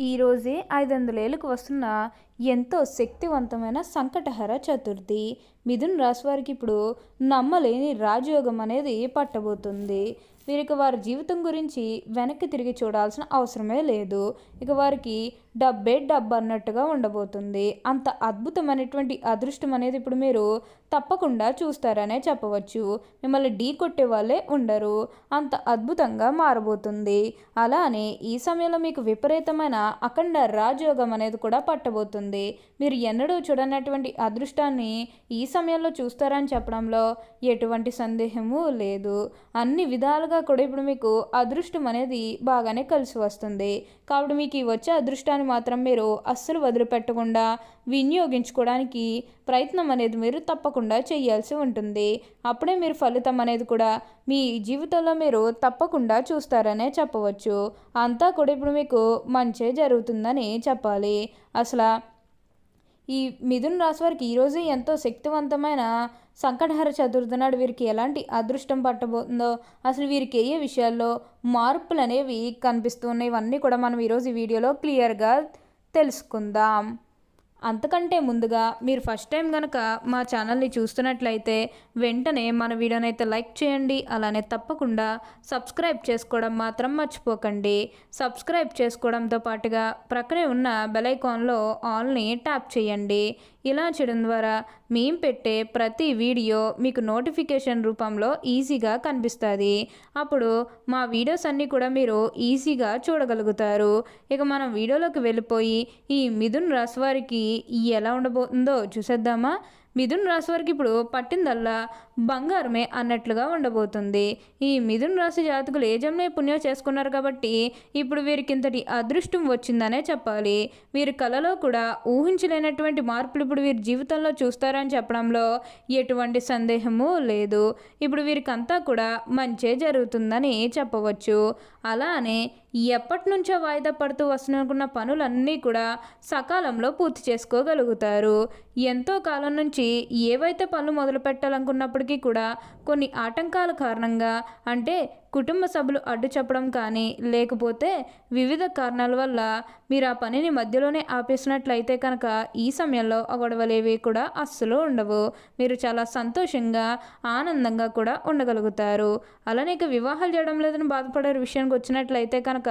ఈరోజే 500 ఏళ్ళకు వస్తున్న ఎంతో శక్తివంతమైన సంకటహర చతుర్థి. మిథున్ రాశి వారికి ఇప్పుడు నమ్మలేని రాజయోగం అనేది పట్టబోతుంది. వీరికి వారి జీవితం గురించి వెనక్కి తిరిగి చూడాల్సిన అవసరమే లేదు. ఇక వారికి డబ్బే డబ్బు అన్నట్టుగా ఉండబోతుంది. అంత అద్భుతమైనటువంటి అదృష్టం అనేది ఇప్పుడు మీరు తప్పకుండా చూస్తారనే చెప్పవచ్చు. మిమ్మల్ని ఢీ కొట్టే వాళ్ళే ఉండరు. అంత అద్భుతంగా మారబోతుంది. అలానే ఈ సమయంలో మీకు విపరీతమైన అఖండ రాజయోగం అనేది కూడా పట్టబోతుంది. మీరు ఎన్నడూ చూడనటువంటి అదృష్టాన్ని ఈ సమయంలో చూస్తారని చెప్పడంలో ఎటువంటి సందేహము లేదు. అన్ని విధాలుగా కూడా ఇప్పుడు మీకు అదృష్టం అనేది బాగానే కలిసి వస్తుంది. కాబట్టి మీకు ఈ వచ్చే అదృష్టాన్ని మాత్రం మీరు అస్సలు వదిలిపెట్టకుండా వినియోగించుకోవడానికి ప్రయత్నం అనేది మీరు తప్పకుండా చేయాల్సి ఉంటుంది. అప్పుడే మీరు ఫలితం అనేది కూడా మీ జీవితంలో మీరు తప్పకుండా చూస్తారనే చెప్పవచ్చు. అంతా కూడా ఇప్పుడు మీకు మంచే జరుగుతుందని చెప్పాలి. అసలు ఈ మిథున్ రాశి వారికి ఈరోజు ఎంతో శక్తివంతమైన సంకటహర చతుర్థి నాడు వీరికి ఎలాంటి అదృష్టం పట్టబోతుందో, అసలు వీరికి ఏ విషయాల్లో మార్పులు అనేవి కనిపిస్తున్నాయి, ఇవన్నీ కూడా మనం ఈరోజు ఈ వీడియోలో క్లియర్గా తెలుసుకుందాం. అంతకంటే ముందుగా మీరు ఫస్ట్ టైం కనుక మా ఛానల్ని చూస్తున్నట్లయితే వెంటనే మన వీడియోనైతే లైక్ చేయండి. అలానే తప్పకుండా సబ్స్క్రైబ్ చేసుకోవడం మాత్రం మర్చిపోకండి. సబ్స్క్రైబ్ చేసుకోవడంతో పాటుగా ప్రక్కనే ఉన్న బెల్ ఐకాన్లో ఆల్ని ట్యాప్ చేయండి. ఇలా చేయడం ద్వారా మేము పెట్టే ప్రతి వీడియో మీకు నోటిఫికేషన్ రూపంలో ఈజీగా కనిపిస్తుంది. అప్పుడు మా వీడియోస్ అన్నీ కూడా మీరు ఈజీగా చూడగలుగుతారు. ఇక మనం వీడియోలోకి వెళ్ళిపోయి ఈ మిథున్ రాశి వారికి ఎలా ఉండబోతుందో చూసేద్దామా. మిథున్ రాశి వారికి ఇప్పుడు పట్టిందల్లా బంగారమే అన్నట్లుగా ఉండబోతుంది. ఈ మిథున్ రాశి జాతకులు ఏ జన్మే పుణ్యం చేసుకున్నారు కాబట్టి ఇప్పుడు వీరికి ఇంతటి అదృష్టం వచ్చిందనే చెప్పాలి. వీరి కళలో కూడా ఊహించలేనటువంటి మార్పులు ఇప్పుడు వీరి జీవితంలో చూస్తారని చెప్పడంలో ఎటువంటి సందేహము లేదు. ఇప్పుడు వీరికంతా కూడా మంచే జరుగుతుందని చెప్పవచ్చు. అలానే ఎప్పటి నుంచో వాయిదా పడుతూ వస్తున్నకున్న పనులన్నీ కూడా సకాలంలో పూర్తి చేసుకోగలుగుతారు. ఎంతో కాలం నుంచి ఏవైతే పనులు మొదలు పెట్టాలనుకున్నప్పటికీ కూడా కొన్ని ఆటంకాల కారణంగా, అంటే కుటుంబ సభ్యులు అడ్డు చెప్పడం కానీ, లేకపోతే వివిధ కారణాల వల్ల మీరు ఆ పనిని మధ్యలోనే ఆపేసినట్లయితే కనుక ఈ సమయంలో ఆ గొడవలేవి కూడా అస్సలు ఉండవు. మీరు చాలా సంతోషంగా ఆనందంగా కూడా ఉండగలుగుతారు. అలానే ఇక వివాహాలు చేయడం లేదని బాధపడే విషయానికి వచ్చినట్లయితే కనుక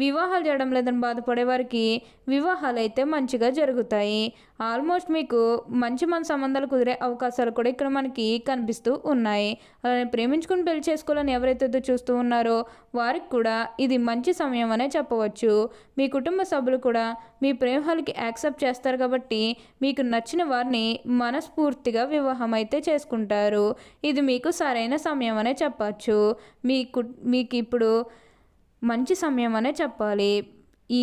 వివాహాలు చేయడం లేదని బాధపడే వారికి వివాహాలు అయితే మంచిగా జరుగుతాయి. ఆల్మోస్ట్ మీకు మంచి మన సంబంధాలు కుదిరే అవకాశాలు కూడా ఇక్కడ మనకి కనిపిస్తూ ఉన్నాయి. అలానే ప్రేమించుకుని పెళ్లి చేసుకోవాలని ఎవరైతే చూస్తూ ఉన్నారో వారికి కూడా ఇది మంచి సమయం అనే చెప్పవచ్చు. మీ కుటుంబ సభ్యులు కూడా మీ ప్రేమాలకి యాక్సెప్ట్ చేస్తారు కాబట్టి మీకు నచ్చిన వారిని మనస్ఫూర్తిగా వివాహం అయితే చేసుకుంటారు. ఇది మీకు సరైన సమయం అనే చెప్పచ్చు. మీకు ఇప్పుడు మంచి సమయం అనే చెప్పాలి. ఈ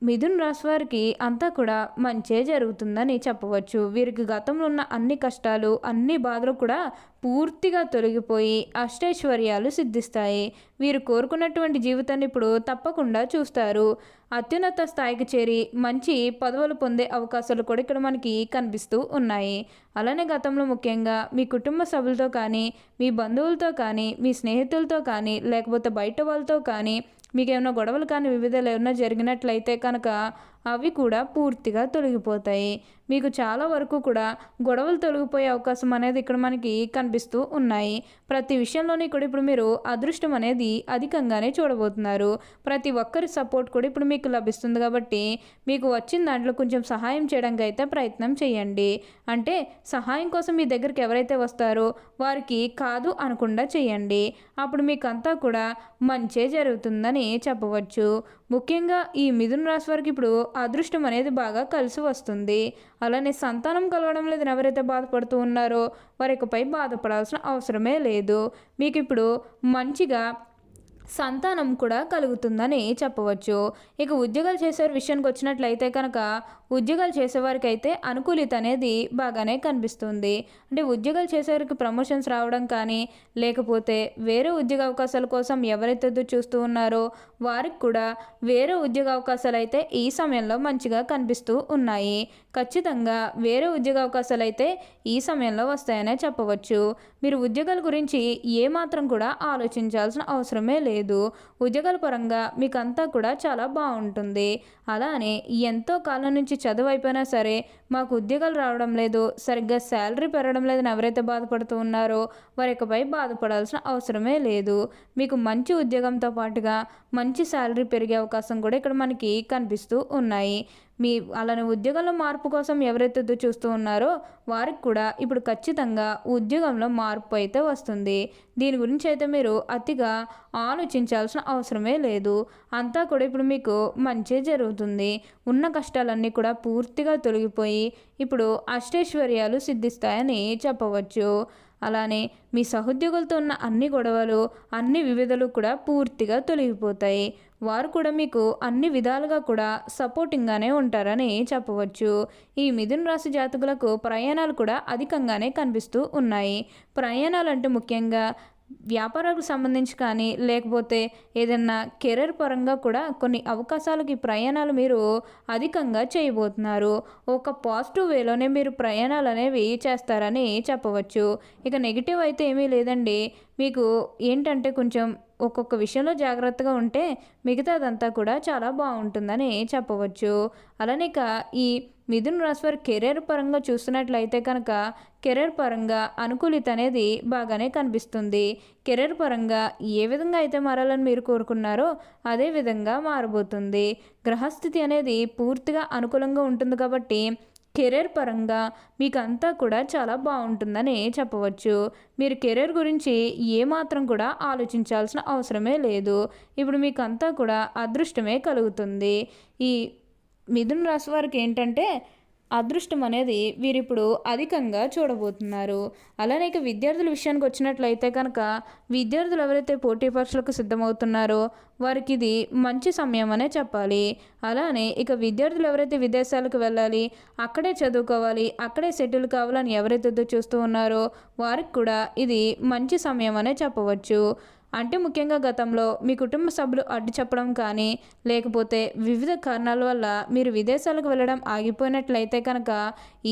మిథున్ రాశి వారికి అంతా కూడా మంచే జరుగుతుందని చెప్పవచ్చు. వీరికి గతంలో ఉన్న అన్ని కష్టాలు, అన్ని బాధలు కూడా పూర్తిగా తొలగిపోయి అష్టైశ్వర్యాలు సిద్ధిస్తాయి. వీరు కోరుకున్నటువంటి జీవితాన్ని ఇప్పుడు తప్పకుండా చూస్తారు. అత్యున్నత స్థాయికి చేరి మంచి పదవులు పొందే అవకాశాలు కూడా ఇక్కడ మనకి కనిపిస్తూ ఉన్నాయి. అలానే గతంలో ముఖ్యంగా మీ కుటుంబ సభ్యులతో కానీ, మీ బంధువులతో కానీ, మీ స్నేహితులతో కానీ, లేకపోతే బయట వాళ్ళతో కానీ మీకు ఏమైనా గొడవలు కానీ వివిధాలు ఏమైనా జరిగినట్లయితే కనుక అవి కూడా పూర్తిగా తొలగిపోతాయి. మీకు చాలా వరకు కూడా గొడవలు తొలగిపోయే అవకాశం అనేది ఇక్కడ మనకి కనిపిస్తూ ఉన్నాయి. ప్రతి విషయంలోని కూడా ఇప్పుడు మీరు అదృష్టం అనేది అధికంగానే చూడబోతున్నారు. ప్రతి ఒక్కరి సపోర్ట్ కూడా ఇప్పుడు మీకు లభిస్తుంది కాబట్టి మీకు వచ్చిన దాంట్లో కొంచెం సహాయం చేయడానికి అయితే ప్రయత్నం చేయండి. అంటే సహాయం కోసం మీ దగ్గరికి ఎవరైతే వస్తారో వారికి కాదు అనకుండా చేయండి. అప్పుడు మీకు అంతా కూడా మంచే జరుగుతుందని చెప్పవచ్చు. ముఖ్యంగా ఈ మిథున రాశి వారికి ఇప్పుడు అదృష్టం అనేది బాగా కలిసి వస్తుంది. అలానే సంతానం కలగడం లేదని ఎవరైతే బాధపడుతూ ఉన్నారో వారి ఇకపై బాధపడాల్సిన అవసరమే లేదు. మీకు ఇప్పుడు మంచిగా సంతానం కూడా కలుగుతుందని చెప్పవచ్చు. ఇక ఉద్యోగాలు చేసే విషయానికి వచ్చినట్లయితే కనుక ఉద్యోగాలు చేసేవారికి అయితే అనుకూలిత అనేది బాగానే కనిపిస్తుంది. అంటే ఉద్యోగాలు చేసేవారికి ప్రమోషన్స్ రావడం కానీ, లేకపోతే వేరే ఉద్యోగ అవకాశాల కోసం ఎవరైతే ఎదురు చూస్తూ ఉన్నారో వారికి కూడా వేరే ఉద్యోగ అవకాశాలు అయితే ఈ సమయంలో మంచిగా కనిపిస్తూ ఉన్నాయి. ఖచ్చితంగా వేరే ఉద్యోగ అవకాశాలు అయితే ఈ సమయంలో వస్తాయనే చెప్పవచ్చు. మీరు ఉద్యోగాల గురించి ఏమాత్రం కూడా ఆలోచించాల్సిన అవసరమే లేదు. ఉద్యోగాల పరంగా మీకంతా కూడా చాలా బాగుంటుంది. అలానే ఎంతో కాలం నుంచి చదువు అయిపోయినా సరే మాకు ఉద్యోగాలు రావడం లేదు, సరిగ్గా శాలరీ పెరగడం లేదని ఎవరైతే బాధపడుతూ ఉన్నారో వారికపై బాధపడాల్సిన అవసరమే లేదు. మీకు మంచి ఉద్యోగంతో పాటుగా మంచి శాలరీ పెరిగే అవకాశం కూడా ఇక్కడ మనకి కనిపిస్తూ ఉన్నాయి. అలానే ఉద్యోగంలో మార్పు కోసం ఎవరైతే చూస్తూ ఉన్నారో వారికి కూడా ఇప్పుడు ఖచ్చితంగా ఉద్యోగంలో మార్పు అయితే వస్తుంది. దీని గురించి అయితే మీరు అతిగా ఆలోచించాల్సిన అవసరమే లేదు. అంతా కూడా ఇప్పుడు మీకు మంచి జరుగుతుంది. ఉన్న కష్టాలన్నీ కూడా పూర్తిగా తొలగిపోయి ఇప్పుడు అష్టైశ్వర్యాలు సిద్ధిస్తాయని చెప్పవచ్చు. అలానే మీ సహోద్యోగులతో ఉన్న అన్ని గొడవలు, అన్ని వివిధలు కూడా పూర్తిగా తొలగిపోతాయి. వారు కూడా మీకు అన్ని విధాలుగా కూడా సపోర్టింగ్గానే ఉంటారని చెప్పవచ్చు. ఈ మిథున రాశి జాతకులకు ప్రయాణాలు కూడా అధికంగానే కనిపిస్తూ ఉన్నాయి. ప్రయాణాలంటే ముఖ్యంగా వ్యాపారాలకు సంబంధించి కానీ, లేకపోతే ఏదన్నా కెరీర్ పరంగా కూడా కొన్ని అవకాశాలకి ప్రయాణాలు మీరు అధికంగా చేయబోతున్నారు. ఒక పాజిటివ్ వేలోనే మీరు ప్రయాణాలు అనేవి చేస్తారని చెప్పవచ్చు. ఇక నెగిటివ్ అయితే ఏమీ లేదండి. మీకు ఏంటంటే కొంచెం ఒక్కొక్క విషయంలో జాగ్రత్తగా ఉంటే మిగతాదంతా కూడా చాలా బాగుంటుందని చెప్పవచ్చు. అలానే ఈ మిథున రాశి వారి కెరీర్ పరంగా చూస్తున్నట్లయితే కనుక కెరీర్ పరంగా అనుకూలిత అనేది బాగానే కనిపిస్తుంది. కెరీర్ పరంగా ఏ విధంగా అయితే మారాలని మీరు కోరుకున్నారో అదే విధంగా మారబోతుంది. గ్రహస్థితి అనేది పూర్తిగా అనుకూలంగా ఉంటుంది కాబట్టి కెరీర్ పరంగా మీకు అంతా కూడా చాలా బాగుంటుందని చెప్పవచ్చు. మీరు కెరీర్ గురించి ఏమాత్రం కూడా ఆలోచించాల్సిన అవసరమే లేదు. ఇప్పుడు మీకు అంతా కూడా అదృష్టమే కలుగుతుంది. ఈ మిథున రాశి వారికి ఏంటంటే అదృష్టం అనేది వీరిప్పుడు అధికంగా చూడబోతున్నారు. అలానే ఇక విద్యార్థుల విషయానికి వచ్చినట్లయితే కనుక విద్యార్థులు ఎవరైతే పోటీ పరీక్షలకు సిద్ధమవుతున్నారో వారికి ఇది మంచి సమయం అనే చెప్పాలి. అలానే ఇక విద్యార్థులు ఎవరైతే విదేశాలకు వెళ్ళాలి, అక్కడే చదువుకోవాలి, అక్కడే సెటిల్ కావాలని ఎవరైతే చూస్తూ ఉన్నారో వారికి కూడా ఇది మంచి సమయం అనే చెప్పవచ్చు. అంటే ముఖ్యంగా గతంలో మీ కుటుంబ సభ్యులు అడ్డు చెప్పడం కానీ, లేకపోతే వివిధ కారణాల వల్ల మీరు విదేశాలకు వెళ్ళడం ఆగిపోయినట్లయితే కనుక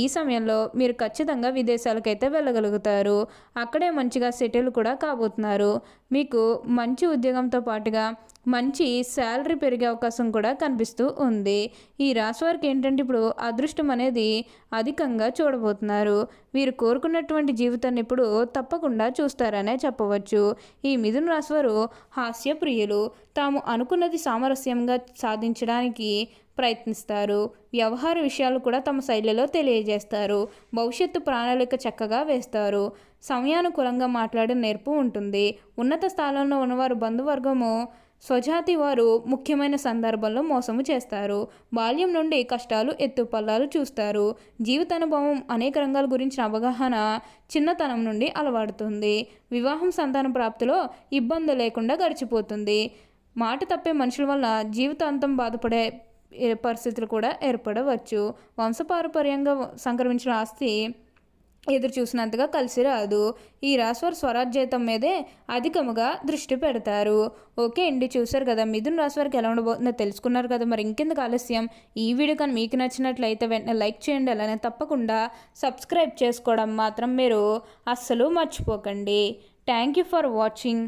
ఈ సమయంలో మీరు ఖచ్చితంగా విదేశాలకైతే వెళ్ళగలుగుతారు. అక్కడే మంచిగా సెటిల్ కూడా కాబోతున్నారు. మీకు మంచి ఉద్యోగంతో పాటుగా మంచి శాలరీ పెరిగే అవకాశం కూడా కనిపిస్తూ ఉంది. ఈ రాశి వారికి ఏంటంటే ఇప్పుడు అదృష్టం అనేది అధికంగా చూడబోతున్నారు. వీరు కోరుకున్నటువంటి జీవితాన్ని ఇప్పుడు తప్పకుండా చూస్తారనే చెప్పవచ్చు. ఈ మిథున రాశి వారు హాస్యప్రియులు. తాము అనుకున్నది సామరస్యంగా సాధించడానికి ప్రయత్నిస్తారు. వ్యవహార విషయాలు కూడా తమ శైలిలో తెలియజేస్తారు. భవిష్యత్తు ప్రణాళిక చక్కగా వేస్తారు. సమయానుకూలంగా మాట్లాడే నేర్పు ఉంటుంది. ఉన్నత స్థానంలో ఉన్నవారు బంధువర్గము స్వజాతి వారు ముఖ్యమైన సందర్భంలో మోసము చేస్తారు. బాల్యం నుండి కష్టాలు ఎత్తుపల్లాలు చూస్తారు. జీవితానుభవం అనేక రంగాల గురించిన అవగాహన చిన్నతనం నుండి అలవాడుతుంది. వివాహం సంతాన ప్రాప్తిలో ఇబ్బంది లేకుండా గడిచిపోతుంది. మాట తప్పే మనుషుల వల్ల జీవితాంతం బాధపడే పరిస్థితులు కూడా ఏర్పడవచ్చు. వంశపారపర్యంగా సంక్రమించిన ఆస్తి ఎదురు చూసినంతగా కలిసి రాదు. ఈ రాశివారు స్వరాజ్యతం మీదే అధికముగా దృష్టి పెడతారు. ఓకే అండి, చూసారు కదా మిథున రాశి వారికి ఎలా ఉండబోతుందో తెలుసుకున్నారు కదా. మరి ఇంకెందుకు ఆలస్యం, ఈ వీడియో కానీ మీకు నచ్చినట్లయితే వెంటనే లైక్ చేయండి. అలానే తప్పకుండా సబ్స్క్రైబ్ చేసుకోవడం మాత్రం మీరు అస్సలు మర్చిపోకండి. Thank you for watching.